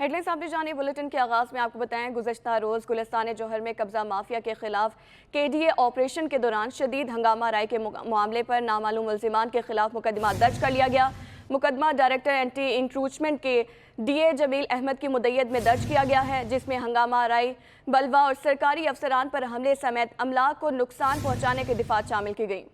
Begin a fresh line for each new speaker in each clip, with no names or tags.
Headlines آپ نے جانی بلیٹن کے آغاز میں آپ کو بتائیں گزشتہ روز گلستان جوہر میں قبضہ مافیا کے خلاف KDA آپریشن کے دوران شدید ہنگامہ رائے کے معاملے پر نامعلوم ملزمان کے خلاف مقدمہ درج کر لیا گیا۔ مقدمہ ڈائریکٹر اینٹی انکروچمنٹ کے DA جمیل احمد کی مدعیت میں درج کیا گیا ہے، جس میں ہنگامہ آرائی، بلوا اور سرکاری افسران پر حملے سمیت املاک کو نقصان پہنچانے کے دفعات شامل کی گئیں۔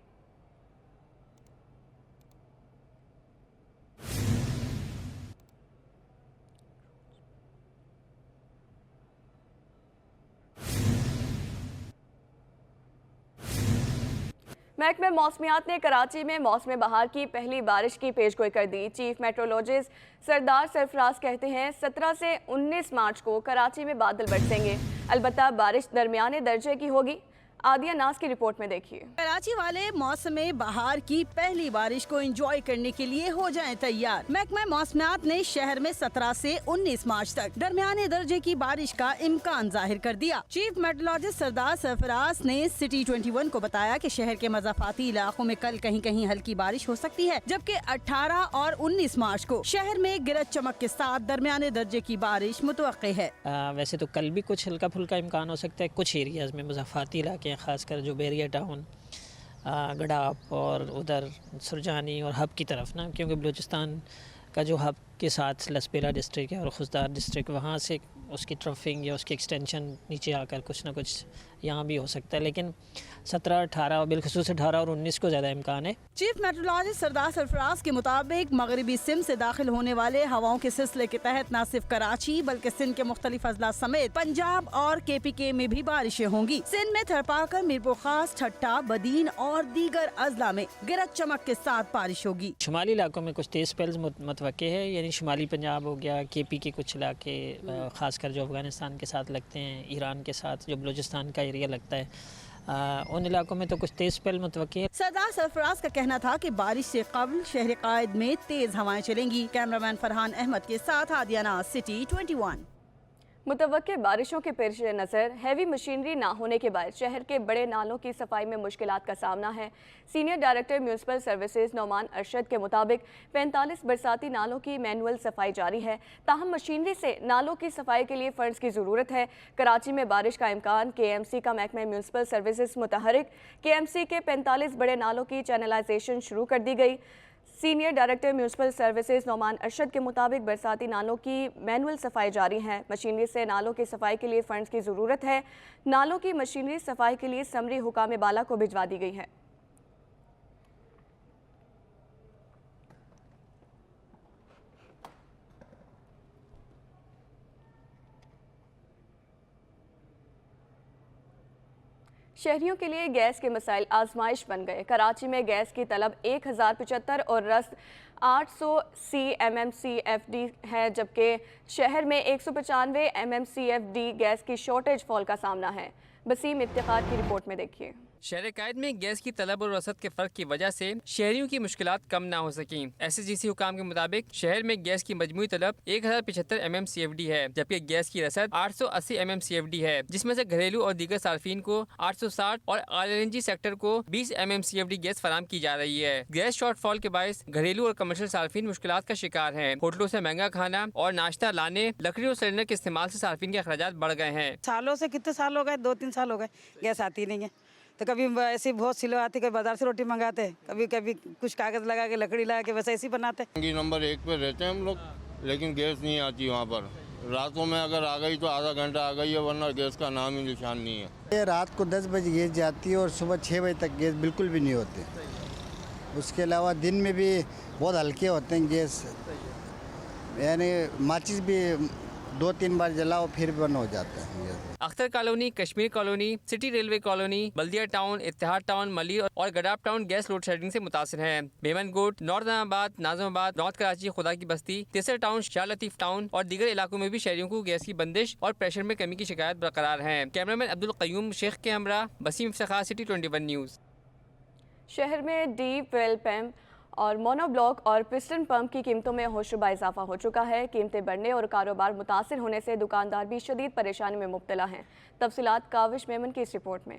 محکمہ موسمیات نے کراچی میں موسم بہار کی پہلی بارش کی پیشگوئی کر دی۔ چیف میٹرولوجسٹ سردار سرفراز کہتے ہیں 17 سے 19 مارچ کو کراچی میں بادل برسیں گے، البتہ بارش درمیانے درجے کی ہوگی۔ عادیہ ناز کی رپورٹ میں دیکھیے۔
کراچی والے موسم بہار کی پہلی بارش کو انجوائے کرنے کے لیے ہو جائیں تیار۔ محکمہ موسمیات نے شہر میں 17 سے 19 مارچ تک درمیانے درجے کی بارش کا امکان ظاہر کر دیا۔ چیف میٹرولوجسٹ سردار سرفراز نے سٹی 21 کو بتایا کہ شہر کے مضافاتی علاقوں میں کل کہیں کہیں ہلکی بارش ہو سکتی ہے، جبکہ 18 اور 19 مارچ کو شہر میں گرج چمک کے ساتھ درمیانے درجے کی بارش متوقع ہے۔
ویسے تو کل بھی کچھ ہلکا پھلکا امکان ہو سکتا ہے کچھ ایریاز میں، مضافاتی علاقے خاص کر جو بیریا ٹاؤن، گڈاپ اور ادھر سرجانی اور ہب کی طرف نا، کیونکہ بلوچستان کا جو ہب کے ساتھ لسپیرا ڈسٹرکٹ ہے اور خزدار ڈسٹرکٹ، وہاں سے اس کی ٹرفنگ یا اس کی ایکسٹینشن نیچے آ کر کچھ نہ کچھ یہاں بھی ہو سکتا ہے، لیکن 17، 18 اور بالخصوص 18 اور 19 کو زیادہ امکان ہے۔
چیف میٹرولوجسٹ سردار سرفراز کے مطابق مغربی سندھ سے داخل ہونے والے ہواؤں کے سلسلے کے تحت نہ صرف کراچی بلکہ سندھ کے مختلف اضلاع سمیت پنجاب اور KPK میں بھی بارشیں ہوں گی۔ سندھ میں تھرپاکر، میرپور خاص، ٹھٹا، بدین اور دیگر اضلاع میں گرج چمک کے ساتھ بارش ہوگی۔
شمالی علاقوں میں کچھ تیز سپیلز متوقع ہے، یعنی شمالی پنجاب ہو گیا، KPK کچھ علاقے خاص کر جو افغانستان کے ساتھ لگتے ہیں، ایران کے ساتھ جو بلوچستان کا ایریا لگتا ہے، ان علاقوں میں تو کچھ تیز سپیل متوقع ہے۔
سردار سرفراز کا کہنا تھا کہ بارش سے قبل شہر قائد میں تیز ہوائیں چلیں گی۔ کیمرامین فرحان احمد کے ساتھ عادیہ ناز، سٹی 21۔
متوقع بارشوں کے پیش نظر ہیوی مشینری نہ ہونے کے باعث شہر کے بڑے نالوں کی صفائی میں مشکلات کا سامنا ہے۔ Senior director municipal services Nouman Arshad کے مطابق 45 برساتی نالوں کی مینول صفائی جاری ہے، تاہم مشینری سے نالوں کی صفائی کے لیے فنڈز کی ضرورت ہے۔ کراچی میں بارش کا امکان، KMC کا محکمہ میونسپل سروسز متحرک۔ KMC کے 45 بڑے نالوں کی چینلائزیشن شروع کر دی گئی۔ Senior director municipal services Nouman Arshad کے مطابق برساتی نالوں کی مینول صفائی جاری ہے، مشینری سے نالوں کی صفائی کے لیے فنڈز کی ضرورت ہے۔ نالوں کی مشینری صفائی کے لیے سمری حکام بالا کو بھجوا دی گئی ہے۔ شہریوں کے لیے گیس کے مسائل آزمائش بن گئے۔ کراچی میں گیس کی طلب 1075 اور رسد 800 CMMCFD ہے، جبکہ شہر میں 195 MMCFD گیس کی شارٹیج فال کا سامنا ہے۔ بسیم افتخار کی رپورٹ میں دیکھیے۔
شہر قائد میں گیس کی طلب اور رسد کے فرق کی وجہ سے شہریوں کی مشکلات کم نہ ہو سکیں۔ SSGC حکام کے مطابق شہر میں گیس کی مجموعی طلب 1075 MMCFD ہے، جبکہ گیس کی رسد 880 MMCFD ہے، جس میں سے گھریلو اور دیگر صارفین کو 860 اور LNG سیکٹر کو 20 MMCFD گیس فراہم کی جا رہی ہے۔ گیس شارٹ فال کے باعث گھریلو اور کمرشل صارفین مشکلات کا شکار ہیں۔ ہوٹلوں سے مہنگا کھانا اور ناشتہ لانے، لکڑی اور سلنڈر کے استعمال سے صارفین کے اخراجات بڑھ گئے ہیں۔
سالوں سے کتنے سال ہو گئے، 2-3 سال ہو گئے گیس آتی نہیں ہے، تو کبھی ایسی بہت سلو آتی، کبھی بازار سے روٹی منگاتے، کبھی کچھ کاغذ لگا کے لکڑی لگا کے بس ایسی بناتے۔
نمبر 1 پہ رہتے ہیں ہم لوگ، لیکن گیس نہیں آتی وہاں پر۔ راتوں میں اگر آ گئی تو آدھا گھنٹہ آ گئی ہے، ورنہ گیس کا نام ہی نشان نہیں ہے۔
رات کو 10 بجے گیس جاتی ہے اور صبح 6 بجے تک گیس بالکل بھی نہیں ہوتے۔ اس کے علاوہ دن میں بھی بہت ہلکے ہوتے ہیں گیس، یعنی ماچس بھی 2-3 بار جلاؤ پھر بند ہو جاتا ہے۔
Akhtar colony, Kashmir colony, city railway colony, بلدیہ ٹاؤن، اتحاد ٹاؤن، ملی اور Gadap town gas load shedding سے متاثر ہیں۔ بیمن گوٹ، نارتھ آباد، ناظم آباد، نارتھ کراچی، خدا کی بستی، تیسر ٹاؤن، شاہ لطیف ٹاؤن اور دیگر علاقوں میں بھی شہریوں کو گیس کی بندش اور پریشر میں کمی کی شکایت برقرار ہے۔ کیمرامین عبدالقیوم شیخ کے ہمراہ بسیم افتخار، سٹی 21 نیوز۔
شہر میں ڈیپ ویل پمپ اور مونو بلاک اور پسٹن پمپ کی قیمتوں میں ہوشربا اضافہ ہو چکا ہے۔ قیمتیں بڑھنے اور کاروبار متاثر ہونے سے دکاندار بھی شدید پریشانی میں مبتلا ہیں۔ تفصیلات کاوش میمن کی اس رپورٹ میں۔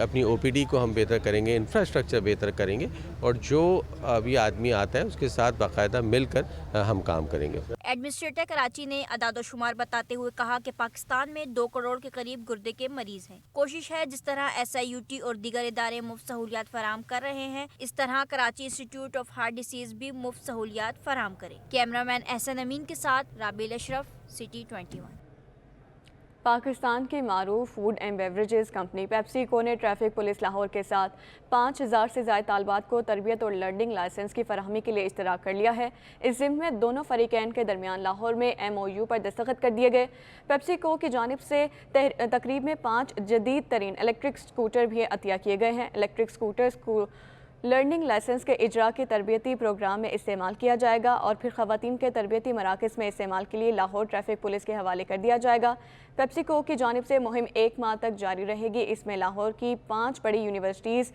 اپنی OPD کو ہم بہتر کریں گے, انفراسٹرکچر بہتر کریں گے, اور جو ابھی آدمی آتا ہے اس کے ساتھ باقاعدہ مل کر ہم کام کریں گے.
ایڈمنسٹریٹر کراچی نے اعداد و شمار بتاتے ہوئے کہا کہ پاکستان میں 2 کروڑ کے قریب گردے کے مریض ہیں. کوشش ہے جس طرح SIUT اور دیگر ادارے مفت سہولیات فراہم کر رہے ہیں, اس طرح Karachi institute of heart disease بھی مفت سہولیات فراہم کرے. کیمرہ مین احسن امین کے ساتھ رابیل اشرف, سٹی 21.
پاکستان کی معروف فوڈ اینڈ بیوریجز کمپنی پیپسیکو نے ٹریفک پولیس لاہور کے ساتھ 5000 سے زائد طالبات کو تربیت اور لرننگ لائسنس کی فراہمی کے لیے اشتراک کر لیا ہے. اس ضمن میں دونوں فریقین کے درمیان لاہور میں MOU پر دستخط کر دیے گئے. پیپسیکو کی جانب سے تقریب میں 5 جدید ترین الیکٹرک سکوٹر بھی عطیہ کیے گئے ہیں. الیکٹرک سکوٹرز کو لرننگ لائسنس کے اجرا کے تربیتی پروگرام میں استعمال کیا جائے گا اور پھر خواتین کے تربیتی مراکز میں استعمال کے لیے لاہور ٹریفک پولیس کے حوالے کر دیا جائے گا. پیپسیکو کی جانب سے مہم 1 ماہ تک جاری رہے گی. اس میں لاہور کی 5 بڑی universities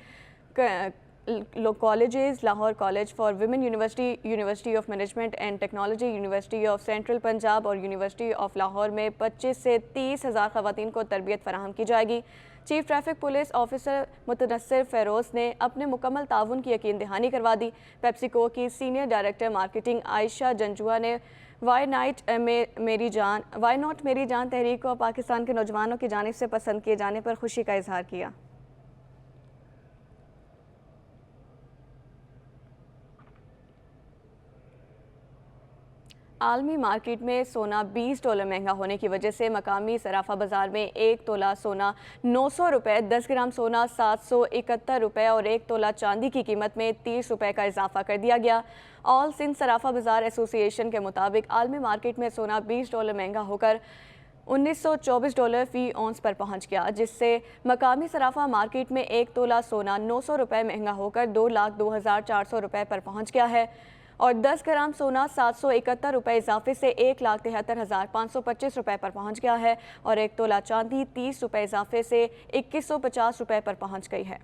colleges, Lahore college for women university, university of management and technology, university of central Punjab اور یونیورسٹی آف لاہور میں 25 سے 30 ہزار خواتین کو تربیت فراہم کی جائے گی. Chief traffic police officer Mutansar Feroz نے اپنے مکمل تعاون کی یقین دہانی کروا دی. پیپسیکو کی سینئر ڈائریکٹر مارکیٹنگ عائشہ جنجوا نے وائی ناٹ میری جان تحریک کو پاکستان کے نوجوانوں کی جانب سے پسند کیے جانے پر خوشی کا اظہار کیا. عالمی مارکیٹ میں سونا $20 مہنگا ہونے کی وجہ سے مقامی صرافہ بازار میں 1 تولہ سونا 900 روپے, 10 گرام سونا 771 روپے اور 1 تولہ چاندی کی قیمت میں 30 روپے کا اضافہ کر دیا گیا. آل سندھ صرافہ بازار ایسوسی ایشن کے مطابق عالمی مارکیٹ میں سونا $20 مہنگا ہو کر $1924 فی اونس پر پہنچ گیا, جس سے مقامی صرافہ مارکیٹ میں 1 تولہ سونا 900 روپے مہنگا ہو کر 2,02,400 روپے پر پہنچ گیا ہے اور 10 گرام سونا 771 روپے اضافے سے 1,73,525 روپے پر پہنچ گیا ہے اور 1 تولہ چاندی 30 روپے اضافے سے 2,150 روپے پر پہنچ گئی ہے.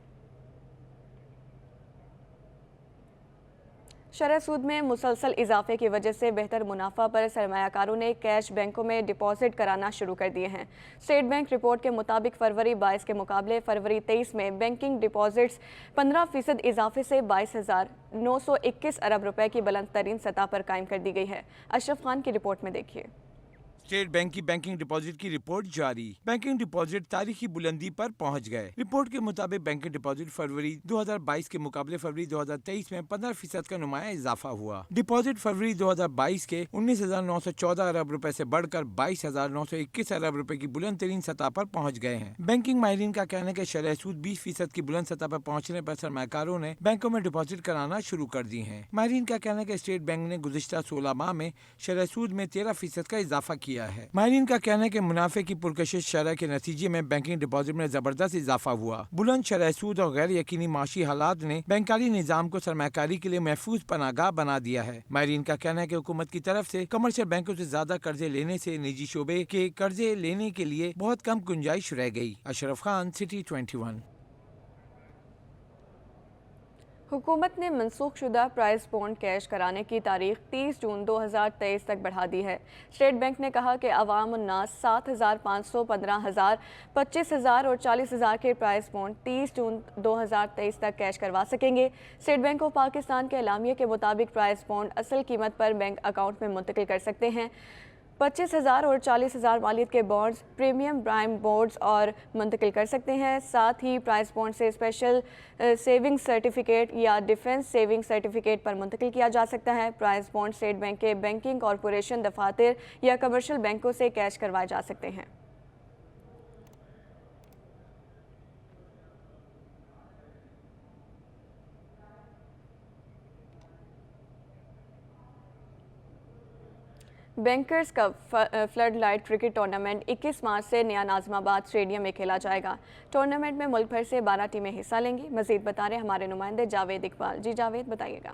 شرح سود میں مسلسل اضافے کی وجہ سے بہتر منافع پر سرمایہ کاروں نے کیش بینکوں میں ڈپازٹ کرانا شروع کر دیے ہیں. اسٹیٹ بینک رپورٹ کے مطابق فروری 22 کے مقابلے فروری 23 میں بینکنگ ڈپازٹس 15% اضافے سے 22,921 ارب روپے کی بلند ترین سطح پر قائم کر دی گئی ہے. اشرف خان کی رپورٹ میں دیکھیے.
اسٹیٹ بینک کی بینکنگ ڈپازٹ کی رپورٹ جاری. بینکنگ ڈپازٹ تاریخی بلندی پر پہنچ گئے. رپورٹ کے مطابق بینکنگ ڈپازٹ فروری 2022 کے مقابلے فروری 2023 میں 15% کا نمایاں اضافہ ہوا. ڈپازٹ فروری 2022 کے 19,914 ارب روپے سے بڑھ کر 22,921 ارب روپے کی بلند ترین سطح پر پہنچ گئے ہیں. بینکنگ ماہرین کا کہنا ہے کہ شرح سود 20% کی بلند سطح پر پہنچنے پر سرمایہ کاروں نے بینکوں میں ڈپازٹ کرانا شروع کر دی ہیں. ماہرین کا کہنا ہے کہ اسٹیٹ بینک نے گزشتہ 16 ماہ میں شرح سود میں 13% کا اضافہ کیا ہے. ماہرین کا کہنا ہے کہ منافع کی پرکشش شرح کے نتیجے میں بینکنگ ڈپازٹ میں زبردست اضافہ ہوا. بلند شرح سود اور غیر یقینی معاشی حالات نے بینکاری نظام کو سرمایہ کاری کے لیے محفوظ پناہ گاہ بنا دیا ہے. ماہرین کا کہنا ہے کہ حکومت کی طرف سے کمرشل بینکوں سے زیادہ قرضے لینے سے نجی شعبے کے قرضے لینے کے لیے بہت کم گنجائش رہ گئی. اشرف خان, سٹی 21.
حکومت نے منسوخ شدہ پرائز بانڈ کیش کرانے کی تاریخ 30 جون 2023 تک بڑھا دی ہے. اسٹیٹ بینک نے کہا کہ عوام الناس 7,500, 15,000, 25,000 اور 40,000 کے پرائز بانڈ 30 جون 2023 تک کیش کروا سکیں گے. اسٹیٹ بینک آف پاکستان کے اعلامیے کے مطابق پرائز بانڈ اصل قیمت پر بینک اکاؤنٹ میں منتقل کر سکتے ہیں. 25,000 اور 40,000 مالیت کے بانڈز پریمیم پرائم بانڈز اور منتقل کر سکتے ہیں. ساتھ ہی پرائز بانڈ سے اسپیشل سیونگ سرٹیفکیٹ یا ڈیفنس سیونگ سرٹیفکیٹ پر منتقل کیا جا سکتا ہے. پرائز بانڈ اسٹیٹ بینک کے بینکنگ کارپوریشن دفاتر یا کمرشل بینکوں سے کیش کروائے جا سکتے ہیں. Bankers cup flood light cricket tournament 21 March سے نیا ناظم آباد اسٹیڈیم میں کھیلا جائے گا. ٹورنامنٹ میں ملک بھر سے 12 ٹیمیں حصہ لیں گی. مزید بتا رہے ہمارے نمائندے جاوید اقبال. جی جاوید, بتائیے گا.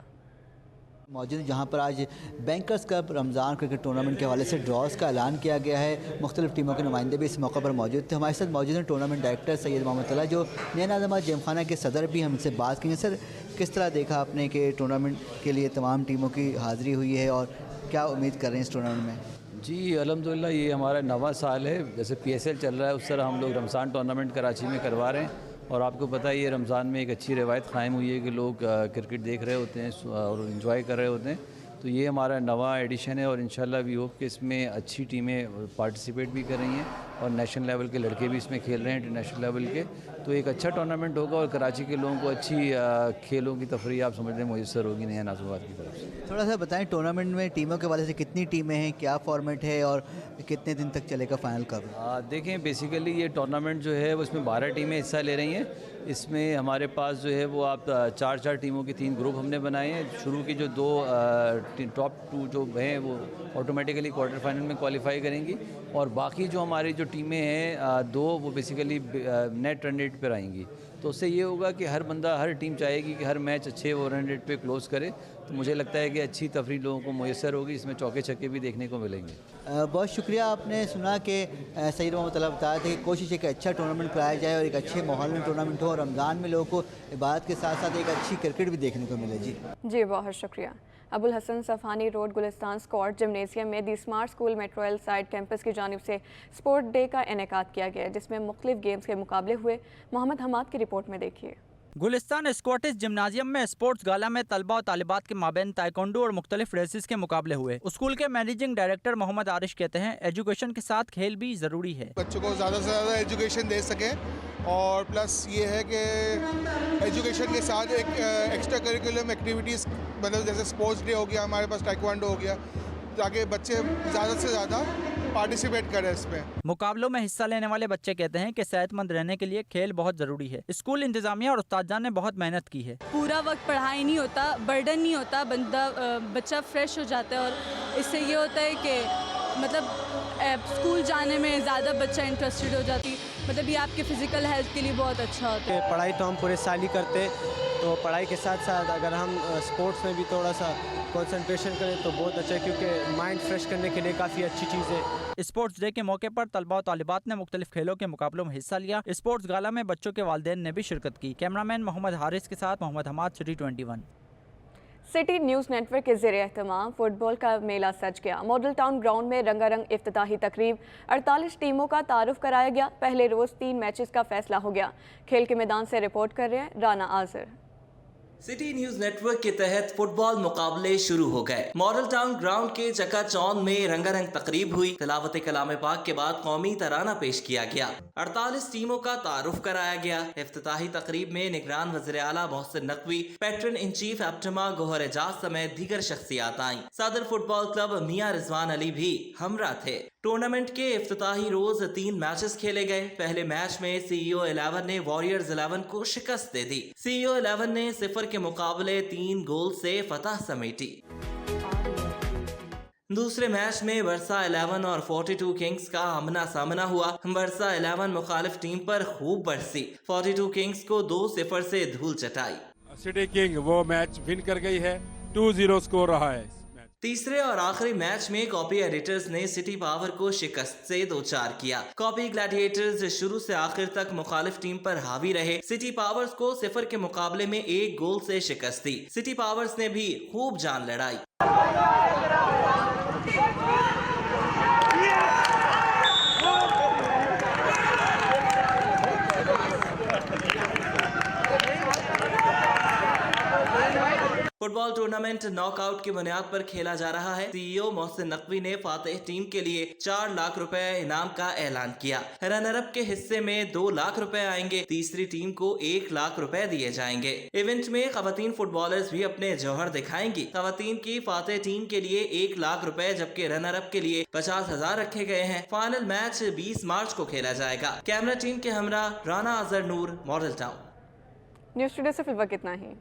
موجود جہاں پر آج بینکرز کپ رمضان کرکٹ ٹورنامنٹ کے حوالے سے ڈراز کا اعلان کیا گیا ہے. مختلف ٹیموں کے نمائندے بھی اس موقع پر موجود تھے. ہمارے ساتھ موجود ہیں ٹورنامنٹ ڈائریکٹر سید محمد طلحہ, جو نیا ناظم آباد جیم خانہ کے صدر بھی. ہم سے بات کی ہیں. سر, کس طرح دیکھا آپ نے کہ ٹورنامنٹ کے لیے تمام ٹیموں کی حاضری ہوئی ہے اور کیا امید کر رہے ہیں اس ٹورنامنٹ میں؟
جی الحمدللہ, یہ ہمارا 9واں سال ہے. جیسے PSL چل رہا ہے اس طرح ہم لوگ رمضان ٹورنامنٹ کراچی میں کروا رہے ہیں اور آپ کو پتہ ہے یہ رمضان میں ایک اچھی روایت قائم ہوئی ہے کہ لوگ کرکٹ دیکھ رہے ہوتے ہیں اور انجوائے کر رہے ہوتے ہیں. تو یہ ہمارا نواں ایڈیشن ہے اور انشاءاللہ وی ہوپ کہ اس میں اچھی ٹیمیں پارٹیسپیٹ بھی کر رہی ہیں اور نیشنل لیول کے لڑکے بھی اس میں کھیل رہے ہیں, انٹرنیشنل لیول کے. تو ایک اچھا ٹورنامنٹ ہوگا اور کراچی کے لوگوں کو اچھی کھیلوں کی تفریح آپ سمجھ رہے ہیں میسر ہوگی نیا ناظم آباد کی طرف سے.
تھوڑا سا بتائیں ٹورنامنٹ میں ٹیموں کے حوالے سے کتنی ٹیمیں ہیں, کیا فارمیٹ ہے اور کتنے دن تک چلے گا فائنل کب؟
دیکھیں بیسیکلی یہ ٹورنامنٹ جو ہے وہ اس میں 12 ٹیمیں حصہ لے رہی ہیں. اس میں ہمارے پاس جو ہے وہ آپ 4 ٹیموں کی 3 گروپ ہم نے بنائے ہیں. شروع کی جو 2 ٹاپ 2 جو ہیں وہ آٹومیٹیکلی کوارٹر فائنل میں کوالیفائی کریں گی اور باقی جو ہماری جو ٹیمیں ہیں 2 وہ بیسیکلی نیٹ رن ریٹ پر آئیں گی. تو اس سے یہ ہوگا کہ ہر بندہ ہر ٹیم چاہے گی کہ ہر میچ اچھے وہ رن ریٹ پہ کلوز کرے. تو مجھے لگتا ہے کہ اچھی تفریح لوگوں کو میسر ہوگی, اس میں چوکے چھکے بھی دیکھنے کو ملیں گے.
بہت شکریہ. آپ نے سنا کہ سید محمد طلعت بتایا تھا کہ کوشش ہے کہ اچھا ٹورنامنٹ کرایا جائے اور ایک اچھے ماحول میں ٹورنامنٹ ہو اور رمضان میں لوگوں کو عبادت کے ساتھ ساتھ ایک اچھی کرکٹ بھی دیکھنے کو ملے.
جی بہت شکریہ. Abu al-Hasan Safani road Gulistan squad gymnasium میں دی اسمارٹ اسکول میٹرو ایل سائڈ کیمپس کی جانب سے اسپورٹ ڈے کا انعقاد کیا گیا جس میں مختلف گیمز کے مقابلے ہوئے. محمد حماد کی رپورٹ میں دیکھیے.
گلستان اسکواٹس جمنازیم میں اسپورٹس گالا میں طلبہ اور طالبات کے مابین تائیکونڈو اور مختلف ریسز کے مقابلے ہوئے. اسکول کے مینیجنگ ڈائریکٹر محمد عارش کہتے ہیں ایجوکیشن کے ساتھ کھیل بھی ضروری ہے.
بچوں کو زیادہ سے زیادہ ایجوکیشن دے سکیں اور پلس یہ ہے کہ ایجوکیشن کے ساتھ ایک ایکسٹرا کریکولم ایکٹیویٹیز مطلب جیسے اسپورٹس ڈے ہو گیا, ہمارے پاس ٹائیکوانڈو ہو گیا, تاکہ بچے زیادہ سے زیادہ پارٹیسپیٹ کریں اس میں.
مقابلوں میں حصہ لینے والے بچے کہتے ہیں کہ صحت مند رہنے کے لیے کھیل بہت ضروری ہے. اسکول انتظامیہ اور استادان نے بہت محنت کی ہے.
پورا وقت پڑھائی نہیں ہوتا, برڈن نہیں ہوتا, بچہ فریش ہو جاتا ہے اور اس سے یہ ہوتا ہے کہ مطلب اسکول جانے میں زیادہ بچہ انٹرسٹڈ ہو جاتی. مطلب یہ آپ کے فزیکل ہیلتھ کے لیے بہت اچھا ہوتا ہے.
پڑھائی تو ہم پورے سال ہی کرتے, تو پڑھائی کے ساتھ ساتھ اگر ہم اسپورٹس میں بھی تھوڑا سا کنسنٹریشن کریں تو بہت اچھا ہے کیونکہ مائنڈ فریش کرنے کے لیے کافی اچھی چیز ہے.
اسپورٹس ڈے کے موقع پر طلبہ و طالبات نے مختلف کھیلوں کے مقابلوں میں حصہ لیا. اسپورٹس گالا میں بچوں کے والدین نے بھی شرکت کی. کیمرامین محمد حارث کے ساتھ Muhammad Hammad, City 21.
City news net work کے زیر اہتمام فٹ بال کا میلہ سج گیا. ماڈل ٹاؤن گراؤنڈ میں رنگا رنگ افتتاحی تقریب, 48 ٹیموں کا تعارف کرایا گیا. پہلے روز 3 میچز کا فیصلہ ہو گیا. کھیل کے میدان سے رپورٹ کر رہے ہیں Rana Azar.
City news net work کے تحت فٹ بال مقابلے شروع ہو گئے. ماڈل ٹاؤن گراؤنڈ کے چکا چوند میں رنگا رنگ تقریب ہوئی. تلاوت کلام پاک کے بعد قومی ترانہ پیش کیا گیا. 48 ٹیموں کا تعارف کرایا گیا. افتتاحی تقریب میں نگران وزیر اعلیٰ Mohsin Naqvi, patron in chief APTMA Gohar Ijaz سمیت دیگر شخصیات آئیں. صدر فٹ بال کلب میاں رضوان علی بھی ہمراہ تھے. ٹورنامنٹ کے افتتاحی روز 3 میچز کھیلے گئے. پہلے میچ میں سی ای او 11 نے وارئرز 11 کو شکست دے دی. سی ای او 11 نے 0 کے مقابلے 3 گول سے فتح سمیٹی. دوسرے میچ میں ورثہ 11 اور 42 کنگز کا آمنا سامنا ہوا. ورثہ 11 مخالف ٹیم پر خوب برسی. 42 کنگز کو 2-0 سے دھول چٹائی.
سٹی کنگ وہ میچ ون کر گئی ہے. 2-0 سکور رہا ہے.
تیسرے اور آخری میچ میں کاپی ایڈیٹرز نے سٹی پاور کو شکست سے دوچار کیا. کاپی گلیڈیٹرز شروع سے آخر تک مخالف ٹیم پر حاوی رہے. سٹی پاورز کو 0 کے مقابلے میں 1 گول سے شکست دی. سٹی پاورز نے بھی خوب جان لڑائی. فٹ بال ٹورنامنٹ ناک آؤٹ کی بنیاد پر کھیلا جا رہا ہے. سی ای او محسن نقوی نے فاتح ٹیم کے لیے 4 لاکھ روپے انعام کا اعلان کیا. رنر اپ کے حصے میں 2 لاکھ روپے آئیں گے. تیسری ٹیم کو 1 لاکھ روپے دیے جائیں گے. ایونٹ میں خواتین فٹ بالرز بھی اپنے جوہر دکھائیں گی. خواتین کی فاتح ٹیم کے لیے 1 لاکھ روپے جبکہ رنر اپ کے لیے 50,000 رکھے گئے ہیں. فائنل میچ 20 مارچ کو کھیلا جائے گا. کیمرہ ٹیم کے ہمراہ رانا اظہر نور, ماڈل ٹاؤن.
نیوز اسٹوڈیو سے فی الوقت اتنا ہی.